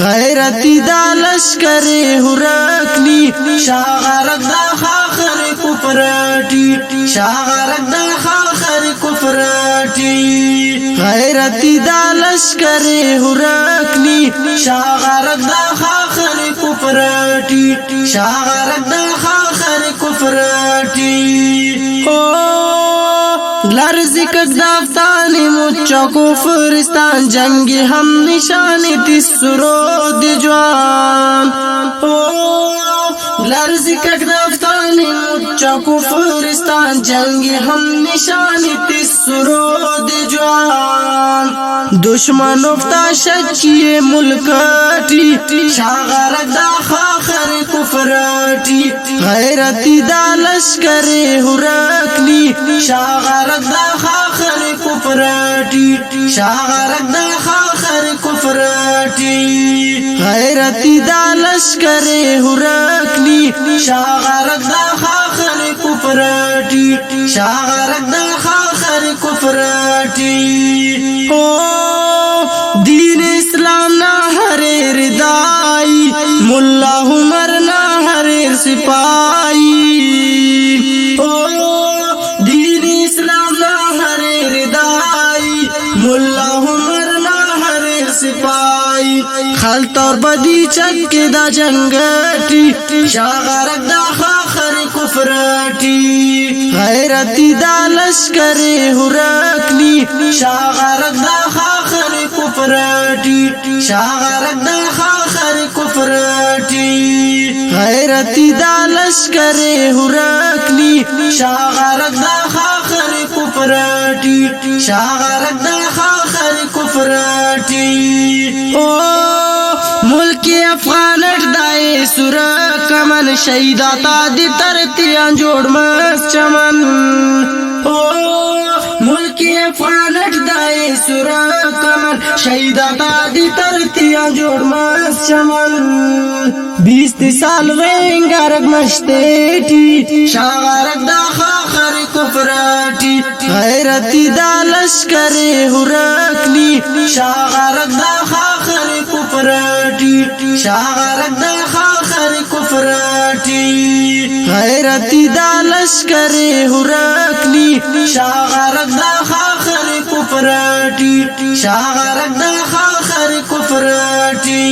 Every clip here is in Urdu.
غیرتی دا لشکر هرکلی شاغرک دا خاخر کفراتی شاغرک دا خاخر کفراتی غیرتی دا لشکر هرکلی شاغرک دا خاخر کفراتی شاغرک دا خاخر کفراتی لرزی کدافتان مچا کفرستان جنگ هم نشانی تیس سرود جوان لرزی کدافتان مچا کفرستان جنگ هم نشانی تیس سرود جوان دشمن افتا شچی ملکاتی شاغرک دا خاخر کفراتی غیرتی دا لشکر هرکلی شاغرک دا خاخر کفراتی شاغرک دا خاخر کفراتی غیرتی دا لشکر هرکلی شاغرک دا خاخر کفراتی شاغرک دا خاخر کفراتی دین اسلام نا ہر ردائی ملا عمر نا ہر سپائی دین اسلام نا ہر ردائی ملا عمر نا ہر سپائی خلط اور بدی چک دا جنگٹی شاغرک دا خاخر کفراتی غیرتی دا لشکر ہرکلی شاغرک دا خاخر کفراتی شاغرک دا خاخر کفراتی غیرتی دا لشکر ہرکلی شاغرک دا خاخر کفراتی شاغرک دا خاخر کفراتی ملک افغانٹ دائے سورہ کمن شہیداتا دی ترتیاں جوڑ مس چمن ملک افغانٹ دائے سورہ کمن شہیداتا دی ترتیاں جوڑ مس چمن 20 سال رنگارک مشتیٹی شاغرک دا خاخر کفراتی غیرتی دا لشکر ہرکلی شاغرک دا خاخر کفراتی شاغرک دا خاخر کفراتی غیرتی دا لشکر ہرکلی شاغرک دا خاخر کفراتی شاغرک دا خاخر کفراتی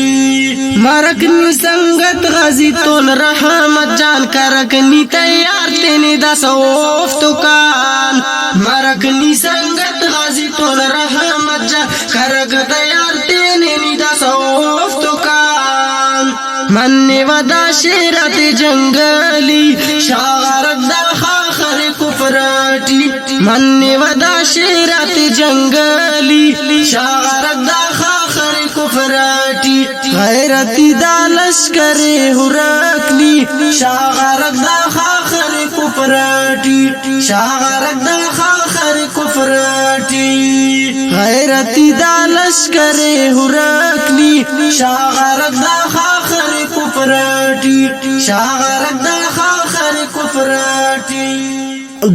مرکنی سنگت غازی تول رحمت جان کرکنی تیار تینی دا سوف تکان مرکنی سنگت غازی تول رحمت جان کرک تیار تینی دا سوف تکان منی ودا شیرت جنگلی شاغرک دا خاخر کفراتی منی ودا شیرت جنگلی شاغرک دا خاخر کفراتی غیرتی دا لشکر ہرکلی شاغرک دا خاخر کفراتی شاغرک دا خاخر کفراتی غیرتی دا لشکر ہرکلی شاغرک دا خاخر کفراتی شاغرک دا خاخر کفراتی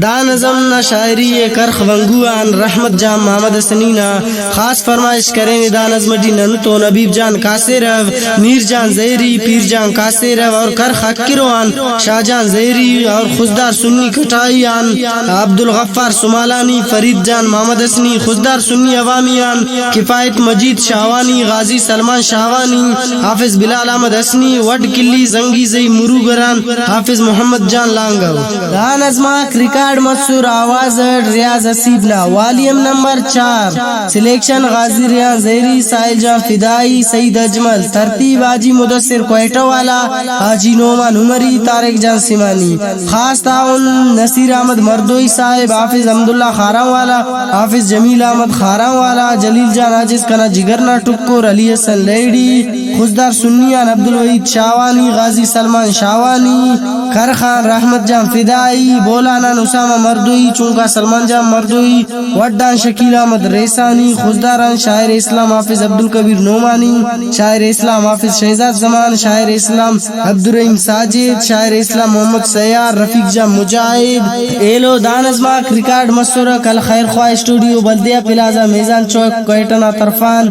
دا نظم نا شاعری کرخ ونگوان رحمت جان محمد سنینا خاص فرمائش کریں دا نظم ڈی ننتو نبیب جان کاسرو میر جان زہری پیر جان کاسرو اور کرخ اکروان شاہ جان زہری اور خزدار سنی کٹائیان عبدالغفار سمالانی فرید جان محمد اسنی خزدار سنی عوامیان کفایت مجید شاوانی غازی سلمان شاوانی حافظ بلال احمد اسنی وڈ کلی زنگی زی مروگران حافظ محمد جان لانگو دا نظم ریکارڈ مسور آواز ریاض حسیبنا والیم نمبر 4 سلیکشن غازی ریاض زہری سائل جان فدائی سعید اجمل ترتیب حاجی مدثر کوئٹہ والا حاجی نعمان عمری طارق جان سیمانی خاص تعاون نصیر احمد مردوئی صاحب حافظ حمداللہ خارم والا حافظ جمیل احمد خارم والا جلیل جان عاجز کنا جگرنا ٹکور علی حسن لیڈی خزدار سنیان عبدالوحید شاوانی غازی سلمان شاوانی کرخان رحمت جان فدائی بولانا اسامہ مردوئی چونکا سلمان جان مردوئی وڈان شکیل احمد ریسانی خزداران شاعر اسلام حافظ عبدالکبیر نعمانی شاعر اسلام حافظ شہزاد زمان شاعر اسلام عبدالرحیم ساجد شاعر اسلام محمد سیار رفیق جان مجاہد ایلو دانزماک ریکارڈ مسورہ کل خیر خواہ اسٹوڈیو بلدیہ پلازا میزان چوک کوئٹہ نا طرفان